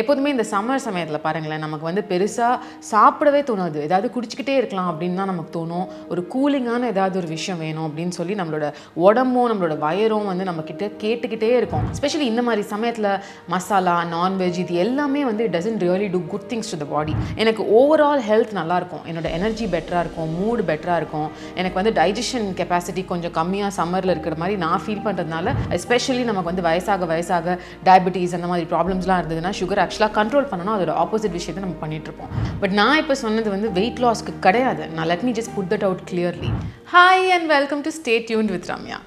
எப்போதுமே இந்த சம்மர் சமயத்தில் பாருங்களேன், நமக்கு வந்து பெருசாக சாப்பிடவே தோணாது. ஏதாவது குடிச்சிக்கிட்டே இருக்கலாம் அப்படின்னு தான் நமக்கு தோணும். ஒரு கூலிங்கான ஏதாவது ஒரு விஷயம் வேணும் அப்படின்னு சொல்லி நம்மளோட உடம்பும் நம்மளோட வயரும் வந்து நம்மக்கிட்ட கேட்டுக்கிட்டே இருக்கும். எஸ்பெஷலி இந்த மாதிரி சமயத்தில் மசாலா, நான்வெஜ் இது எல்லாமே வந்து it doesn't really do good things to the body. எனக்கு ஓவரால் ஹெல்த் நல்லாயிருக்கும், என்னோட எனர்ஜி பெட்டராக இருக்கும், மூடு பெட்டராக இருக்கும், எனக்கு வந்து டைஜஷன் கெப்பாசிட்டி கொஞ்சம் கம்மியாக சம்மரில் இருக்கிற மாதிரி நான் ஃபீல் பண்ணுறதுனால, எஸ்பெஷலி நமக்கு வந்து வயசாக டயபிட்டிஸ் அந்த மாதிரி ப்ராப்ளம்ஸ்லாம் இருந்ததுன்னா சுகர் ஆக்சுவலாக கண்ட்ரோல் பண்ணணும், அதோட ஆப்போசிட் விஷயத்தை நம்ம பண்ணிகிட்ருப்போம். பட் நான் இப்போ சொன்னது வந்து வெயிட் லாஸ்க்கு கிடையாது. நான் let me just put that out clearly. Hi and welcome to stay tuned with Ramya.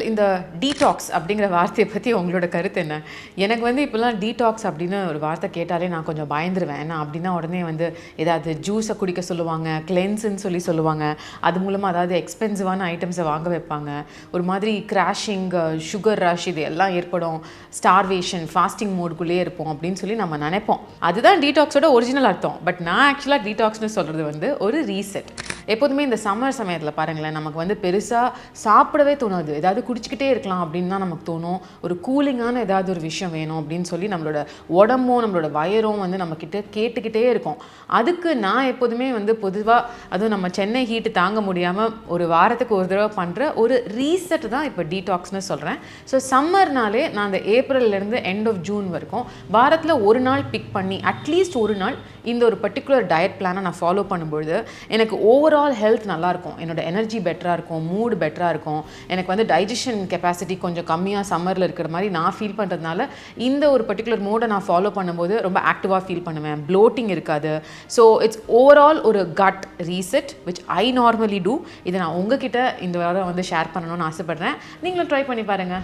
இந்த டீடாக்ஸ் அப்படிங்கிற வார்த்தையை பற்றி உங்களோட கருத்து என்ன? எனக்கு வந்து இப்போலாம் டீடாக்ஸ் அப்படின்னு ஒரு வார்த்தை கேட்டாலே நான் கொஞ்சம் பயந்துருவேன். ஏன்னா அப்படின்னா உடனே வந்து ஏதாவது ஜூஸை குடிக்க சொல்லுவாங்க, கிளென்ஸுன்னு சொல்லுவாங்க. அது மூலமாக அதாவது எக்ஸ்பென்சிவான ஐட்டம்ஸை வாங்க வைப்பாங்க. ஒரு மாதிரி கிராஷிங், சுகர் ரஷ் இது எல்லாம் ஏற்படும், ஸ்டார்வேஷன், ஃபாஸ்டிங் மோடுக்குள்ளேயே இருப்போம் அப்படின்னு சொல்லி நம்ம நினைப்போம். அதுதான் டீடாக்ஸோட ஒரிஜினல் அர்த்தம். பட் நான் ஆக்சுவலாக டீடாக்ஸ்னு சொல்கிறது வந்து ஒரு ரீசெட். எப்போதுமே இந்த சம்மர் சமயத்தில் பாருங்களேன், நமக்கு வந்து பெருசாக சாப்பிடவே தோணாது. ஏதாவது குடிச்சிக்கிட்டே இருக்கலாம் அப்படின்னு தான் நமக்கு தோணும். ஒரு கூலிங்கான ஏதாவது ஒரு விஷயம் வேணும் அப்படின்னு சொல்லி நம்மளோட உடம்பும் நம்மளோட வயரும் வந்து நம்மக்கிட்ட கேட்டுக்கிட்டே இருக்கும். அதுக்கு நான் எப்போதுமே வந்து பொதுவாக அதுவும் நம்ம சென்னை ஹீட்டு தாங்க முடியாமல் ஒரு வாரத்துக்கு ஒரு தடவை பண்ணுற ஒரு ரீசெட் தான் இப்போ டீடாக்ஸ்னு சொல்கிறேன். ஸோ சம்மர்னாலே நான் அந்த ஏப்ரல்லேருந்து எண்ட் ஆஃப் ஜூன் வரைக்கும் வாரத்தில் ஒரு நாள் பிக் பண்ணி அட்லீஸ்ட் ஒரு நாள் இந்த ஒரு பர்டிகுலர் டயட் பிளானை நான் ஃபாலோ பண்ணும்பொழுது எனக்கு ஓவரால் ஹெல்த் நல்லாயிருக்கும், என்னோட எனர்ஜி பெட்டராக இருக்கும், மூடு பெட்டராக இருக்கும், எனக்கு வந்து டைஜஷன் கெப்பாசிட்டி கொஞ்சம் கம்மியாக சம்மரில் இருக்கிற மாதிரி நான் ஃபீல் பண்ணுறதுனால இந்த ஒரு பர்டிகுலர் மோடை நான் ஃபாலோ பண்ணும்போது ரொம்ப ஆக்டிவாக ஃபீல் பண்ணுவேன். ப்ளோட்டிங் இருக்காது. ஸோ இட்ஸ் ஓவரால் ஒரு gut reset which I normally do. இதை நான் உங்ககிட்ட இந்த வாரம் வந்து ஷேர் பண்ணணும்னு ஆசைப்பட்றேன். நீங்களும் ட்ரை பண்ணி பாருங்கள்.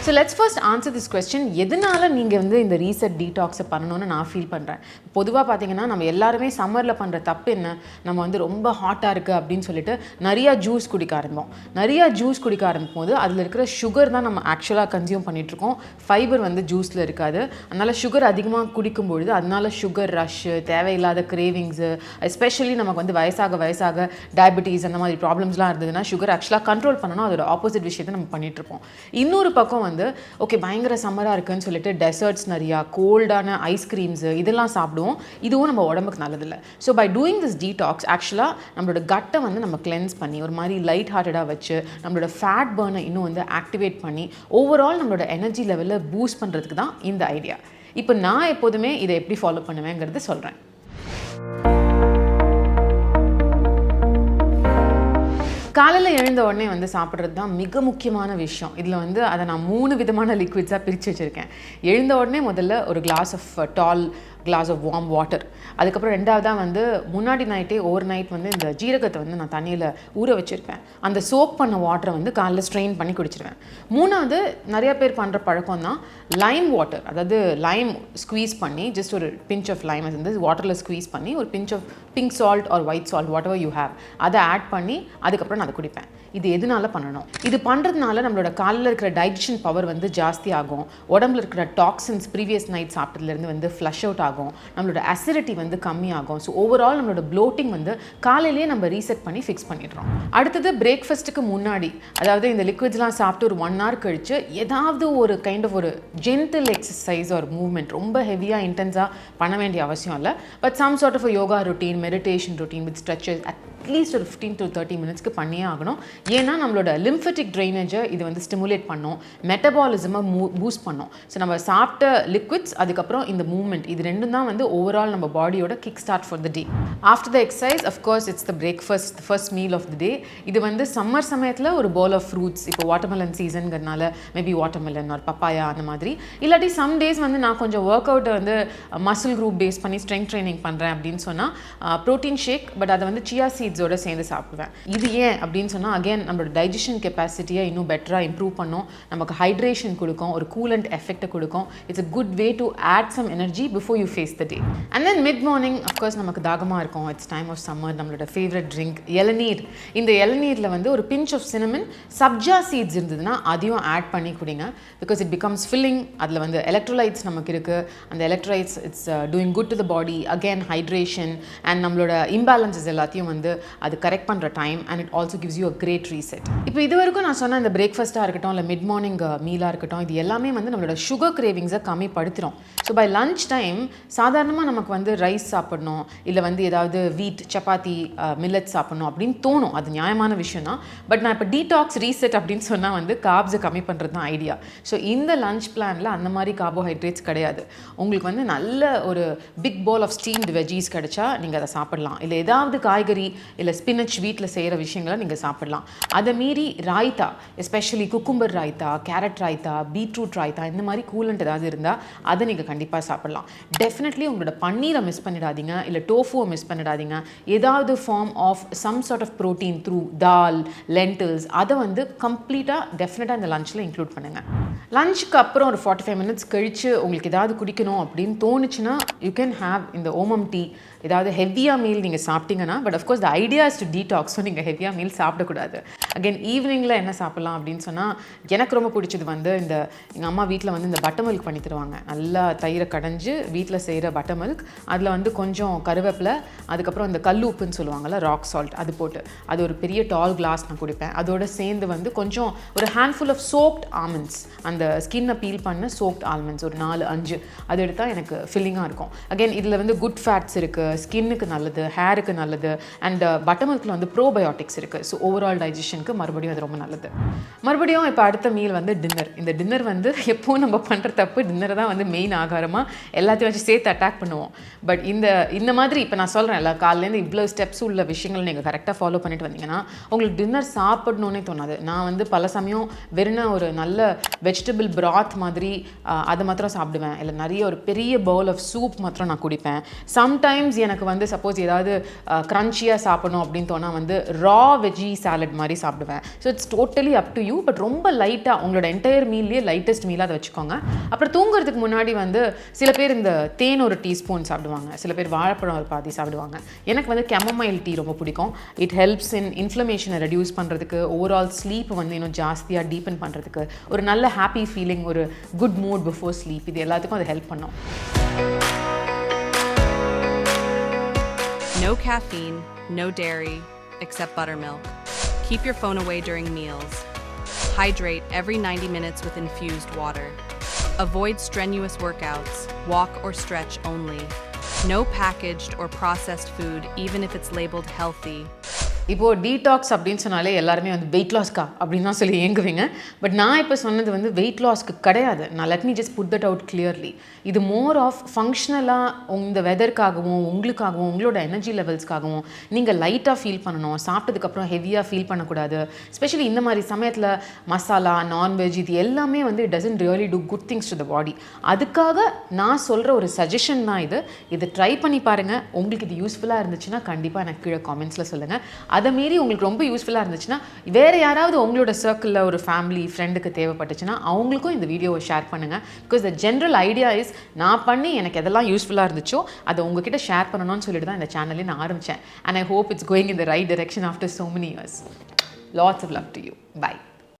So let's first answer this question. எதனால நீங்கள் வந்து இந்த ரீசெட் டீடாக்ஸை பண்ணணும்னு நான் ஃபீல் பண்ணுறேன். பொதுவாக பார்த்தீங்கன்னா நம்ம எல்லாருமே சம்மரில் பண்ணுற தப்பு என்ன, நம்ம வந்து ரொம்ப ஹாட்டாக இருக்குது அப்படின்னு சொல்லிட்டு நிறையா ஜூஸ் குடிக்க ஆரம்பிப்போம். நிறையா ஜூஸ் குடிக்க ஆரம்பிக்கும் போது அதில் இருக்கிற சுகர் தான் நம்ம ஆக்சுவலாக கன்சியூம் பண்ணிகிட்ருக்கோம். ஃபைபர் வந்து ஜூஸில் இருக்காது. அதனால் சுகர் அதிகமாக குடிக்கும்பொழுது அதனால சுகர் ரஷ்ஷு, தேவையில்லாத கிரேவிங்ஸு, எஸ்பெஷலி நமக்கு வந்து வயசாக டயபிட்டிஸ் அந்த மாதிரி ப்ராப்ளம்ஸ்லாம் இருந்ததுன்னா சுகர் ஆக்சுவலாக கண்ட்ரோல் பண்ணணும், அதோட ஆப்போசிட் விஷயத்தை நம்ம பண்ணிகிட்ருப்போம். இன்னொரு பக்கம் வந்து ஓகே பயங்கர சம்மராக இருக்குன்னு சொல்லிட்டு டெசர்ட்ஸ் நிறையா, கோல்டான ஐஸ்கிரீம்ஸு இதெல்லாம் சாப்பிடுவோம். இதுவும் நம்ம உடம்புக்கு நல்லதில்லை. So by doing this detox ஆக்சுவலாக நம்மளோட கட்டை வந்து நம்ம கிளென்ஸ் பண்ணி ஒரு மாதிரி லைட் ஹார்ட்டடாக வச்சு நம்மளோட ஃபேட் பர்னை இன்னும் வந்து ஆக்டிவேட் பண்ணி ஓவரால் நம்மளோட எனர்ஜி லெவலில் பூஸ்ட் பண்ணுறதுக்கு தான் இந்த ஐடியா. இப்போ நான் எப்போதுமே இதை எப்படி ஃபாலோ பண்ணுவேங்கிறது சொல்கிறேன். காலையில் எழுந்த உடனே வந்து சாப்பிட்றது தான் மிக முக்கியமான விஷயம். இதில் வந்து அதை நான் 3 விதமான லிக்விட்ஸாக பிரித்து வச்சுருக்கேன். எழுந்த உடனே முதல்ல ஒரு கிளாஸ் ஆஃப் டால் கிளாஸ் ஆஃப் வார்ம் வாட்டர். அதுக்கப்புறம் ரெண்டாவதாக வந்து முன்னாடி நைட்டே ஓவர் நைட் வந்து இந்த ஜீரகத்தை வந்து நான் தண்ணியில் ஊற வச்சுருப்பேன். அந்த சோக் பண்ண வாட்டரை வந்து காலையில் ஸ்ட்ரெயின் பண்ணி குடிச்சிடுவேன். மூணாவது நிறையா பேர் பண்ணுற பழக்கம் தான் லைம் வாட்டர். அதாவது லைம் ஸ்குவீஸ் பண்ணி ஜஸ்ட் ஒரு பிஞ்ச் ஆஃப் லைம் வந்து வாட்டரில் ஸ்குவீஸ் பண்ணி ஒரு pinch of pink salt or white salt whatever you have அதை ஆட் பண்ணி அதுக்கப்புறம் நான் அதை குடிப்பேன். இது எதனால பண்ணணும்? இது பண்ணுறதுனால நம்மளோட காலில் இருக்கிற டைஜஷன் பவர் வந்து ஜாஸ்தி ஆகும். உடம்புல இருக்கிற டாக்ஸின்ஸ் ப்ரீவியஸ் நைட் சாப்பிட்டதுலேருந்து வந்து ஃப்ளஷ் அவுட் ஆகும். நம்மளோட அசிடிட்டி வந்து கம்மியாகும். ஸோ ஓவரால் நம்மளோட ப்ளோட்டிங் வந்து காலையிலேயே நம்ம ரீசெட் பண்ணி ஃபிக்ஸ் பண்ணிடுறோம். அடுத்தது பிரேக்ஃபாஸ்ட்டுக்கு முன்னாடி, அதாவது இந்த லிக்விட்ஸ்லாம் சாப்பிட்டு ஒரு 1 hour கழிச்சு ஏதாவது ஒரு கைண்ட் ஆஃப் ஒரு ஜென்டில் எக்ஸசைஸ் ஒரு மூவ்மெண்ட், ரொம்ப ஹெவியாக இன்டென்ஸாக பண்ண வேண்டிய அவசியம் இல்லை. But some sort of yoga routine, meditation routine with stretches at least ஒரு 15 to 30 minutes பண்ணியே ஆகணும். ஏன்னா நம்மளோட லிம்ஃபெட்டிக் ட்ரைனேஜை இது வந்து ஸ்டிமுலேட் பண்ணும், மெட்டபாலிசமை பூஸ்ட் பண்ணும். ஸோ நம்ம சாப்பிட்ட லிக்விட்ஸ் அதுக்கப்புறம் இந்த மூவ்மெண்ட் இது ரெண்டும் தான் வந்து ஓவரால் நம்ம பாடியோட kick start for the day. After the exercise of course it's the breakfast, first meal of the day. இது வந்து சம்மர் சமயத்தில் ஒரு பவுல் ஆஃப் ஃப்ரூட்ஸ், இப்போ வாட்டர்மெலன் சீசனுங்கிறதுனால மேபி வாட்டர்மெலன் ஒரு பப்பாயா அந்த மாதிரி. இல்லாட்டி சம் டேஸ் வந்து நான் கொஞ்சம் ஒர்க் அவுட்டை வந்து மசில் குரூப் பேஸ் பண்ணி ஸ்ட்ரெங்க் ட்ரைனிங் பண்ணுறேன் அப்படின்னு சொன்னால் ப்ரோட்டீன் ஷேக், பட் அதை வந்து சியா சீட்ஸோட சேர்ந்து சாப்பிடுவேன். இது ஏன் அப்படின்னு சொன்னால் அகேன் அகைன் நம்மளோட டைஜஷன் கெப்பாசிட்டியை இன்னும் பெட்டராக இம்ப்ரூவ் பண்ணும், நமக்கு ஹைட்ரேஷன் கொடுக்கும், ஒரு கூலண்ட் எஃபெக்டை கொடுக்கும். It's a good way to add some energy before you face the day. And then mid morning of course நமக்கு தாகமாக இருக்கும். It's time of summer. நம்மளோட ஃபேவரட் ட்ரிங்க் இளநீர். இந்த இளநீரில் வந்து ஒரு pinch of cinnamon, sabja seeds இருந்ததுன்னா அதையும் ஆட் பண்ணி குடிங்க. Because it becomes filling. அதில் வந்து எலக்ட்ரோலைட்ஸ் நமக்கு இருக்குது. அந்த electrolytes it's doing good to the body. Again hydration and நம்மளோட இம்பேலன்சஸ் எல்லாத்தையும் வந்து அது கரெக்ட் பண்ணுற time. And it also gives you a great reset. இப்போ இது வரைக்கும் நான் சொன்ன இந்த பிரேக்ஃபாஸ்ட்டாக இருக்கட்டும், இல்லை மிட் மார்னிங் மீலாக இருக்கட்டும், இது எல்லாமே வந்து நம்மளோட சுகர் கிரேவிங்ஸை கம்மிப்படுத்துகிறோம். ஸோ பை லன்ச் டைம் சாதாரணமாக நமக்கு வந்து ரைஸ் சாப்பிடணும், இல்லை வந்து ஏதாவது வீட் சப்பாத்தி மில்லட் சாப்பிடணும் அப்படின்னு தோணும். அது நியாயமான விஷயம் தான். பட் நான் இப்போ டீடாக்ஸ் ரீசெட் அப்படின்னு சொன்னால் வந்து கார்ப்ஸை கம்மி பண்ணுறது தான் ஐடியா. ஸோ இந்த லன்ச் பிளானில் அந்த மாதிரி கார்போஹைட்ரேட்ஸ் கிடையாது. உங்களுக்கு வந்து நல்ல ஒரு big bowl of steamed veggies கிடைச்சா நீங்கள் அதை சாப்பிடலாம். இல்லை ஏதாவது காய்கறி இல்லை ஸ்பினச் வீட்டில் செய்கிற விஷயங்களை நீங்கள் சாப்பிடலாம். அதை மீறி raita, especially cucumber raita, carrot raita, beetroot raita, இந்த மாதிரி கூலண்ட் ஏதாவது இருந்தால் அதை நீங்கள் கண்டிப்பாக சாப்பிடலாம். டெஃபினெட்லி உங்களோட பன்னீரை மிஸ் பண்ணிடாதீங்க, இல்லை டோஃபுவை மிஸ் பண்ணிடாதீங்க. ஏதாவது form of some sort of protein through dal, lentils, அதை வந்து கம்ப்ளீட்டாக டெஃபினட்டாக இந்த லஞ்சில் இன்க்ளூட் பண்ணுங்கள். லஞ்சுக்கு அப்புறம் ஒரு 45 மினிட்ஸ் கழித்து உங்களுக்கு ஏதாவது குடிக்கணும் அப்படின்னு தோணுச்சுன்னா யூ கேன் ஹேவ் இந்த ஓமம் டீ. ஏதாவது ஹெவியாக மீல் நீங்கள் சாப்பிட்டீங்கன்னா, but of course the idea is to detox. So நீங்கள் ஹெவியாக மீல் சாப்பிடக்கூடாது. அகெயின் ஈவினிங்கில் என்ன சாப்பிட்லாம் அப்படின்னு சொன்னால், எனக்கு ரொம்ப பிடிச்சது வந்து இந்த எங்கள் அம்மா வீட்டில் வந்து இந்த பட்டர் மில்க் பண்ணி தருவாங்க. நல்லா தயிரை கடைஞ்சு வீட்டில் செய்கிற பட்டர் மில்க், அதில் வந்து கொஞ்சம் கருவேப்பிலை, அதுக்கப்புறம் இந்த கல் உப்புன்னு சொல்லுவாங்கள்ல, ராக் சால்ட், அது போட்டு அது ஒரு பெரிய டால் கிளாஸ் நான் குடிப்பேன். அதோடு சேர்ந்து வந்து கொஞ்சம் ஒரு ஹேண்ட்ஃபுல் ஆஃப் சோக்ட் ஆல்மண்ட்ஸ், அந்த ஸ்கின்னை பீல் பண்ண சோக்ட் ஆல்மண்ட்ஸ் ஒரு 4-5 அது எடுத்தால் எனக்கு ஃபில்லிங்காக இருக்கும். அகெயின் இதில் வந்து குட் ஃபேட்ஸ் இருக்குது, ஸ்கின்னுக்கு நல்லது, ஹேருக்கு நல்லது. அண்ட் பட்டர் மில்கில் வந்து ப்ரோபயோட்டிக்ஸ் இருக்குது. ஸோ ஓவரால் டைஜஷனுக்கு மறுபடியும் அது ரொம்ப நல்லது. மறுபடியும் இப்போ அடுத்த மீல் வந்து டின்னர். இந்த டின்னர் வந்து எப்போவும் நம்ம பண்ணுற தப்பு, டின்னரை தான் வந்து மெயின் ஆகாரமாக எல்லாத்தையும் வச்சு சேர்த்து அட்டாக் பண்ணுவோம். பட் இந்த மாதிரி இப்போ நான் சொல்கிறேன், எல்லா காலையிலேருந்து இவ்வளோ ஸ்டெப்ஸ் உள்ள விஷயங்கள் நீங்கள் கரெக்டாக ஃபாலோ பண்ணிட்டு வந்தீங்கன்னா உங்களுக்கு டின்னர் சாப்பிடணுன்னே தோணாது. நான் வந்து பல சமயம் வெறும் ஒரு நல்ல வெஜிடபிள் பிராத் மாதிரி அதை மாத்திரம் சாப்பிடுவேன். இல்லை நிறைய ஒரு பெரிய பவுல் ஆஃப் சூப் மாத்திரம் நான் குடிப்பேன். சம்டைம்ஸ் எனக்கு வந்து சப்போஸ் ஏதாவது க்ரன்ச்சியாக சாப்பிடணும் அப்படின்னு தோணால் வந்து ரா வெஜ்ஜி சாலட் மாதிரி சாப்பிடுவேன். So it's totally up to you. But ரொம்ப லைட்டாக உங்களோட என்டையர் மீல்லேயே லைட்டஸ்ட் மீலாக அதை வச்சுக்கோங்க. அப்புறம் தூங்குறதுக்கு முன்னாடி வந்து சில பேர் இந்த தேன் ஒரு டீஸ்பூன் சாப்பிடுவாங்க, சில பேர் வாழைப்பழம் ஒரு பாதி சாப்பிடுவாங்க. எனக்கு வந்து கெமமைல் டீ ரொம்ப பிடிக்கும். இட் ஹெல்ப்ஸ் இன் இன்ஃப்ளமேஷனை ரெடியூஸ் பண்ணுறதுக்கு, ஓவரால் ஸ்லீப் வந்து இன்னும் ஜாஸ்தியாக டீப்பன் பண்ணுறதுக்கு, ஒரு நல்ல ஹாப்பி ஃபீலிங், ஒரு குட் மூட் பிஃபோர் ஸ்லீப், இது எல்லாத்துக்கும் அது ஹெல்ப் பண்ணும். No caffeine, no dairy, except buttermilk. Keep your phone away during meals. Hydrate every 90 minutes with infused water. Avoid strenuous workouts, walk or stretch only. No packaged or processed food, even if it's labeled healthy. இப்போது detox அப்படின்னு சொன்னாலே எல்லாருமே வந்து wait லாஸ்க்கா அப்படின்னு தான் சொல்லி ஏங்குவீங்க. But நான் இப்போ சொன்னது வந்து வெயிட் லாஸ்க்கு கிடையாது. நான் let me just put that out clearly. இது மோர் ஆஃப் ஃபங்க்ஷனலாக இந்த வெதருக்காகவும் உங்களுக்காகவும் உங்களோட எனர்ஜி லெவல்ஸ்க்காகவும் நீங்கள் லைட்டாக ஃபீல் பண்ணணும். சாப்பிட்டதுக்கப்புறம் ஹெவியாக ஃபீல் பண்ணக்கூடாது. ஸ்பெஷலி இந்த மாதிரி சமயத்தில் மசாலா, நான்வெஜ், இது எல்லாமே வந்து it doesn't really do good things to the body. அதுக்காக நான் சொல்கிற ஒரு சஜஷன் தான் இது. இதை ட்ரை பண்ணி பாருங்கள். உங்களுக்கு இது யூஸ்ஃபுல்லாக இருந்துச்சுன்னா கண்டிப்பாக எனக்கு கீழே காமெண்ட்ஸில் சொல்லுங்கள். அதை மீறி உங்களுக்கு ரொம்ப யூஸ்ஃபுல்லாக இருந்துச்சுன்னா வேறு யாராவது உங்களோட சர்க்கிளில் ஒரு ஃபேமிலி ஃப்ரெண்டுக்கு தேவைப்பட்டுச்சுன்னா அவங்களுக்கும் இந்த வீடியோவை ஷேர் பண்ணுங்கள். Because the general idea is நான் பண்ணி எனக்கு எதெல்லாம் யூஸ்ஃபுல்லாக இருந்துச்சோ அதை உங்ககிட்ட ஷேர் பண்ணணும்னு சொல்லிட்டு தான் இந்த சேனலே நான் ஆரம்பித்தேன். And I hope it's going in the right direction after so many years. Lots of love to you. Bye.